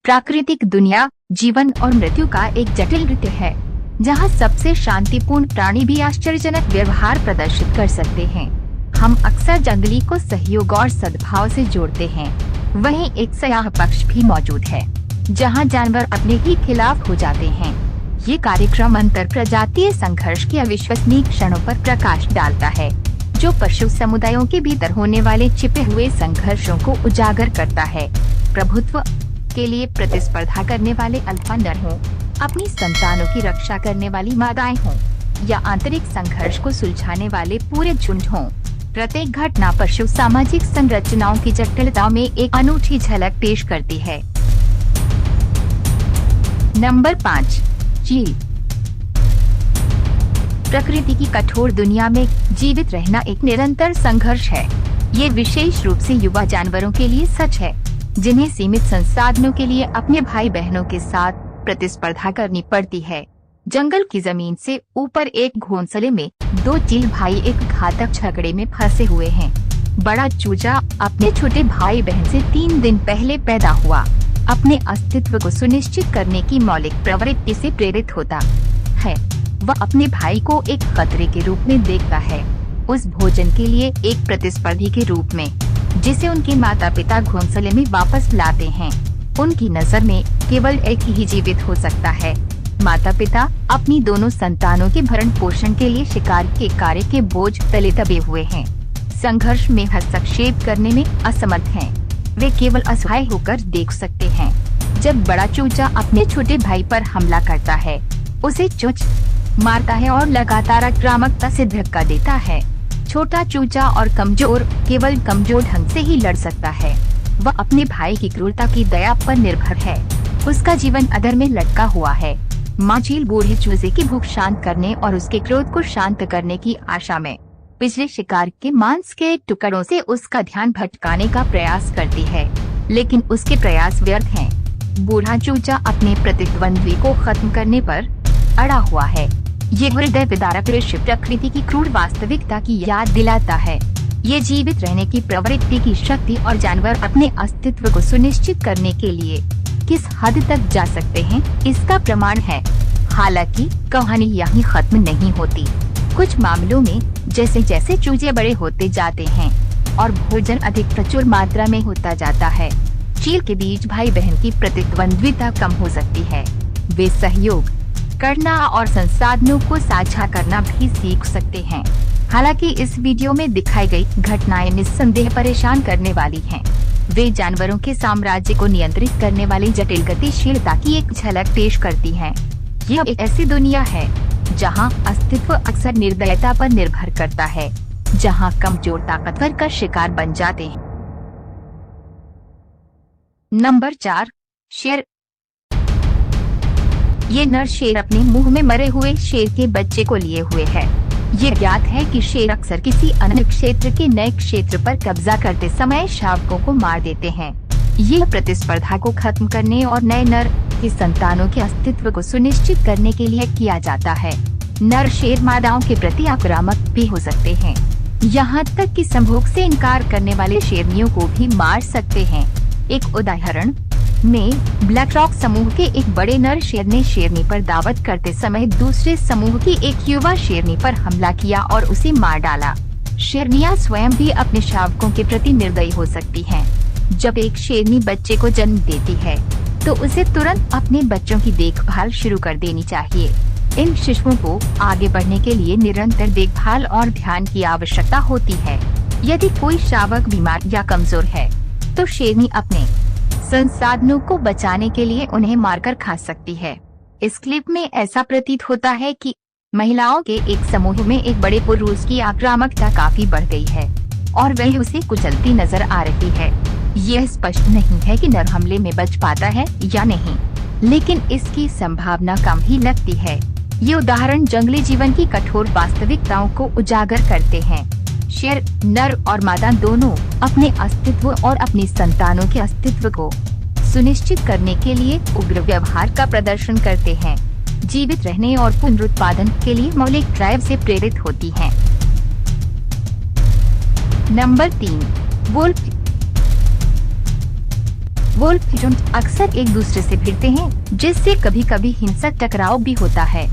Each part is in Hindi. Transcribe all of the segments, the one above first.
प्राकृतिक दुनिया जीवन और मृत्यु का एक जटिल नृत्य है, जहां सबसे शांतिपूर्ण प्राणी भी आश्चर्यजनक व्यवहार प्रदर्शित कर सकते हैं। हम अक्सर जंगली को सहयोग और सद्भाव से जोड़ते हैं। वहीं एक सयाह पक्ष भी मौजूद है, जहां जानवर अपने ही खिलाफ हो जाते हैं। ये कार्यक्रम अंतर प्रजातीय संघर्ष के अविश्वसनीय क्षणों पर प्रकाश डालता है, जो पशु समुदायों के भीतर होने वाले छिपे हुए संघर्षों को उजागर करता है। प्रभुत्व के लिए प्रतिस्पर्धा करने वाले अल्फा नर हों, अपनी संतानों की रक्षा करने वाली मादाएं हों, या आंतरिक संघर्ष को सुलझाने वाले पूरे झुंड हों, प्रत्येक घटना पशु सामाजिक संरचनाओं की जटिलता में एक अनूठी झलक पेश करती है। नंबर 5, चील। प्रकृति की कठोर दुनिया में जीवित रहना एक निरंतर संघर्ष है। ये विशेष रूप से युवा जानवरों के लिए सच है, जिन्हें सीमित संसाधनों के लिए अपने भाई बहनों के साथ प्रतिस्पर्धा करनी पड़ती है। जंगल की जमीन से ऊपर एक घोंसले में 2 चील भाई एक घातक झगड़े में फंसे हुए हैं। बड़ा चूजा अपने छोटे भाई बहन से 3 दिन पहले पैदा हुआ। अपने अस्तित्व को सुनिश्चित करने की मौलिक प्रवृत्ति से प्रेरित होता है। वह अपने भाई को एक खतरे के रूप में देखता है, उस भोजन के लिए एक प्रतिस्पर्धी के रूप में, जिसे उनके माता पिता घोंसले में वापस लाते हैं। उनकी नजर में केवल एक ही जीवित हो सकता है। माता पिता अपनी दोनों संतानों के भरण पोषण के लिए शिकार के कार्य के बोझ तले दबे हुए हैं। संघर्ष में हस्तक्षेप करने में असमर्थ हैं। वे केवल असहाय होकर देख सकते हैं। जब बड़ा चूजा अपने छोटे भाई पर हमला करता है, उसे चोंच मारता है और लगातार आक्रामकता से धक्का देता है। छोटा चूजा और कमजोर केवल कमजोर ढंग से ही लड़ सकता है। वह अपने भाई की क्रूरता की दया पर निर्भर है। उसका जीवन अधर में लटका हुआ है। माँ चील बूढ़े चूजे की भूख शांत करने और उसके क्रोध को शांत करने की आशा में पिछले शिकार के मांस के टुकड़ों से उसका ध्यान भटकाने का प्रयास करती है, लेकिन उसके प्रयास व्यर्थ हैं। बूढ़ा चूजा अपने प्रतिद्वंद्वी को खत्म करने पर अड़ा हुआ है। ये हृदय विदारक दृश्य प्रकृति की क्रूर वास्तविकता की याद दिलाता है। ये जीवित रहने की प्रवृत्ति की शक्ति और जानवर अपने अस्तित्व को सुनिश्चित करने के लिए किस हद तक जा सकते हैं, इसका प्रमाण है। हालांकि कहानी यहीं खत्म नहीं होती। कुछ मामलों में जैसे जैसे चूजे बड़े होते जाते हैं और भोजन अधिक प्रचुर मात्रा में होता जाता है, चील के बीच भाई बहन की प्रतिद्वंद्विता कम हो सकती है। वे सहयोग करना और संसाधनों को साझा करना भी सीख सकते हैं। हालांकि इस वीडियो में दिखाई गई घटनाएं निस्संदेह परेशान करने वाली हैं। वे जानवरों के साम्राज्य को नियंत्रित करने वाली जटिल गतिशीलता की एक झलक पेश करती हैं। यह एक ऐसी दुनिया है जहां अस्तित्व अक्सर निर्दयता पर निर्भर करता है, जहां कमजोर ताकतवर का शिकार बन जाते हैं। नंबर 4, शेर। ये नर शेर अपने मुंह में मरे हुए शेर के बच्चे को लिए हुए है। ये ज्ञात है कि शेर अक्सर किसी अन्य क्षेत्र के नए क्षेत्र पर कब्जा करते समय शावकों को मार देते हैं। यह प्रतिस्पर्धा को खत्म करने और नए नर की संतानों के अस्तित्व को सुनिश्चित करने के लिए किया जाता है। नर शेर मादाओं के प्रति आक्रामक भी हो सकते हैं, यहाँ तक कि संभोग से इनकार करने वाले शेरनियों को भी मार सकते हैं। एक उदाहरण में ब्लैक रॉक समूह के एक बड़े नर शेर ने शेरनी पर दावत करते समय दूसरे समूह की एक युवा शेरनी पर हमला किया और उसे मार डाला। शेरनियां स्वयं भी अपने शावकों के प्रति निर्दयी हो सकती हैं। जब एक शेरनी बच्चे को जन्म देती है, तो उसे तुरंत अपने बच्चों की देखभाल शुरू कर देनी चाहिए। इन शिशुओं को आगे बढ़ने के लिए निरंतर देखभाल और ध्यान की आवश्यकता होती है। यदि कोई शावक बीमार या कमजोर है, तो शेरनी अपने संसाधनों को बचाने के लिए उन्हें मारकर खा सकती है। इस क्लिप में ऐसा प्रतीत होता है कि महिलाओं के एक समूह में एक बड़े पुरुष की आक्रामकता काफी बढ़ गई है और वह उसे कुचलती नजर आ रही है। यह स्पष्ट नहीं है कि नर हमले में बच पाता है या नहीं, लेकिन इसकी संभावना कम ही लगती है। ये उदाहरण जंगली जीवन की कठोर वास्तविकताओं को उजागर करते हैं। शेर नर और मादा दोनों अपने अस्तित्व और अपनी संतानों के अस्तित्व को सुनिश्चित करने के लिए उग्र व्यवहार का प्रदर्शन करते हैं। जीवित रहने और पुनरुत्पादन के लिए मौलिक ड्राइव से प्रेरित होती हैं। Number 3, wolf. वुल्फ झुंड अक्सर एक दूसरे से भिड़ते हैं, जिससे कभी कभी हिंसक टकराव भी होता है।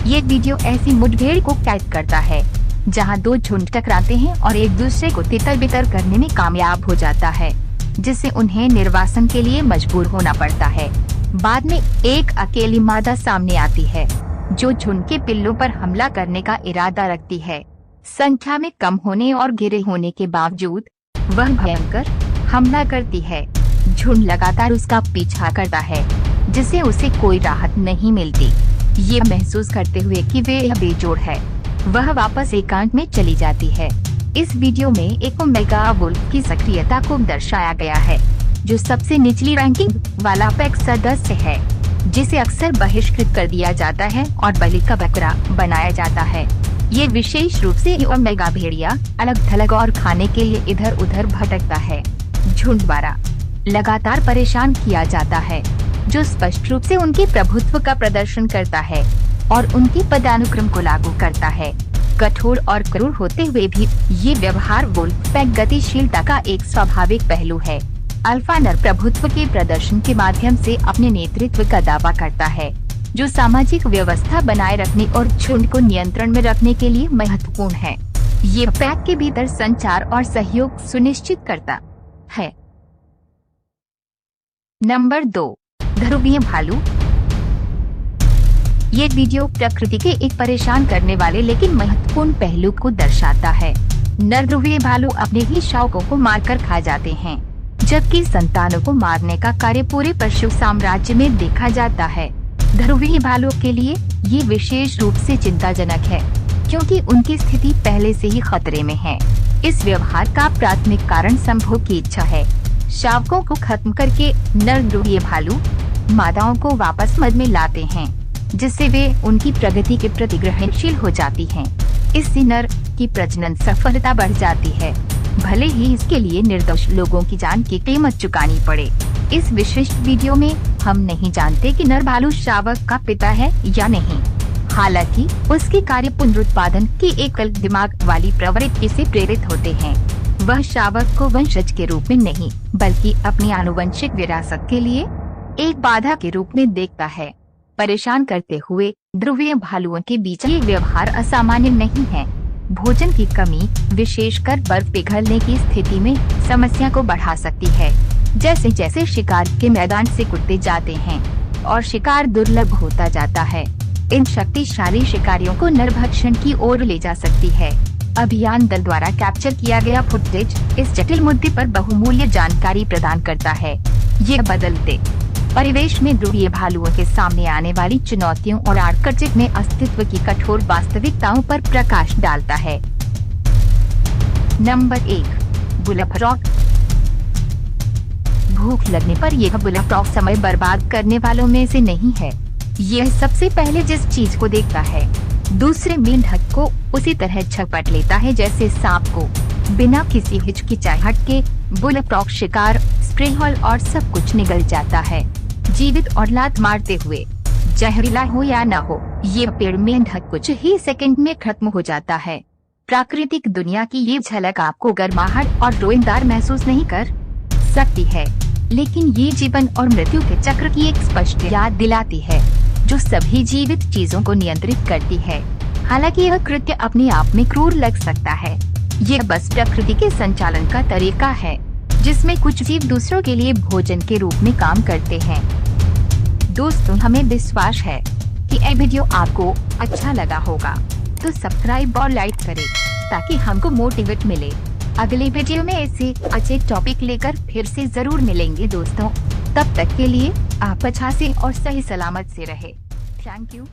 ये वीडियो ऐसी मुठभेड़ को कैद करता है जहां दो झुंड टकराते हैं और एक दूसरे को तितर बितर करने में कामयाब हो जाता है, जिससे उन्हें निर्वासन के लिए मजबूर होना पड़ता है। बाद में एक अकेली मादा सामने आती है जो झुंड के पिल्लों पर हमला करने का इरादा रखती है। संख्या में कम होने और घिरे होने के बावजूद वह भयंकर हमला करती है। झुंड लगातार उसका पीछा करता है, जिससे उसे कोई राहत नहीं मिलती। ये महसूस करते हुए कि वे बेजोड़ है, वह वापस एकांत में चली जाती है। इस वीडियो में एक ओमेगा वुल्फ की सक्रियता को दर्शाया गया है, जो सबसे निचली रैंकिंग वाला पैक सदस्य है, जिसे अक्सर बहिष्कृत कर दिया जाता है और बलि का बकरा बनाया जाता है। ये विशेष रूप से ओमेगा भेड़िया अलग थलग और खाने के लिए इधर उधर भटकता है। झुंड द्वारा लगातार परेशान किया जाता है, जो स्पष्ट रूप से उनके प्रभुत्व का प्रदर्शन करता है और उनके पदानुक्रम को लागू करता है। कठोर और क्रूर होते हुए भी ये व्यवहार वुल्फ पैक गतिशीलता का एक स्वाभाविक पहलू है। अल्फा नर प्रभुत्व के प्रदर्शन के माध्यम से अपने नेतृत्व का दावा करता है, जो सामाजिक व्यवस्था बनाए रखने और झुंड को नियंत्रण में रखने के लिए महत्वपूर्ण है। ये पैक के भीतर संचार और सहयोग सुनिश्चित करता है। नंबर 2, ध्रुवीय भालू। ये वीडियो प्रकृति के एक परेशान करने वाले लेकिन महत्वपूर्ण पहलू को दर्शाता है। नर ध्रुवीय भालू अपने ही शावकों को मारकर खा जाते हैं, जबकि संतानों को मारने का कार्य पूरे पशु साम्राज्य में देखा जाता है। ध्रुवीय भालू के लिए ये विशेष रूप से चिंताजनक है, क्योंकि उनकी स्थिति पहले से ही खतरे में है। इस व्यवहार का प्राथमिक कारण संभोग की इच्छा है। शावकों को खत्म करके नर ध्रुवीय भालू मादाओं को वापस मद में लाते हैं, जिससे वे उनकी प्रगति के प्रति ग्रहणशील हो जाती हैं। इससे नर की प्रजनन सफलता बढ़ जाती है, भले ही इसके लिए निर्दोष लोगों की जान की कीमत चुकानी पड़े। इस विशिष्ट वीडियो में हम नहीं जानते कि नर भालू शावक का पिता है या नहीं। हालांकि उसके कार्य पुनरुत्पादन की एकल दिमाग वाली प्रवृत्ति से प्रेरित होते हैं। वह शावक को वंशज के रूप में नहीं, बल्कि अपनी आनुवंशिक विरासत के लिए एक बाधा के रूप में देखता है। परेशान करते हुए ध्रुवीय भालुओं के बीच ये व्यवहार असामान्य नहीं है। भोजन की कमी, विशेषकर बर्फ पिघलने की स्थिति में समस्या को बढ़ा सकती है। जैसे जैसे शिकार के मैदान से कुत्ते जाते हैं और शिकार दुर्लभ होता जाता है, इन शक्तिशाली शिकारियों को नरभक्षण की ओर ले जा सकती है। अभियान दल द्वारा कैप्चर किया गया फुटेज इस जटिल मुद्दे पर बहुमूल्य जानकारी प्रदान करता है। ये बदलते परिवेश में ध्रुवीय भालुओं के सामने आने वाली चुनौतियों और आर्कटिक में अस्तित्व की कठोर वास्तविकताओं पर प्रकाश डालता है। Number 1, bullfrog. भूख लगने पर यह बुलफ्रॉग समय बर्बाद करने वालों में से नहीं है। यह सबसे पहले जिस चीज को देखता है, दूसरे मेंढक को उसी तरह झपट लेता है जैसे सांप को। बिना किसी हिचकिचाहट के बुलफ्रॉग शिकार, स्प्रेहॉल और सब कुछ निगल जाता है, जीवित और लात मारते हुए। जहरीला हो या न हो, ये पेड़ मेंढक कुछ ही सेकंड में खत्म हो जाता है। प्राकृतिक दुनिया की ये झलक आपको गर्माहट और रोएदार महसूस नहीं कर सकती है, लेकिन ये जीवन और मृत्यु के चक्र की एक स्पष्ट याद दिलाती है, जो सभी जीवित चीजों को नियंत्रित करती है। हालांकि यह कृत्य अपने आप में क्रूर लग सकता है, यह बस प्रकृति के संचालन का तरीका है, जिसमें कुछ जीव दूसरों के लिए भोजन के रूप में काम करते हैं। दोस्तों, हमें विश्वास है कि यह वीडियो आपको अच्छा लगा होगा, तो सब्सक्राइब और लाइक करें ताकि हमको मोटिवेट मिले। अगले वीडियो में ऐसे अच्छे टॉपिक लेकर फिर से जरूर मिलेंगे दोस्तों। तब तक के लिए आप अच्छा से और सही सलामत से रहे। Thank you.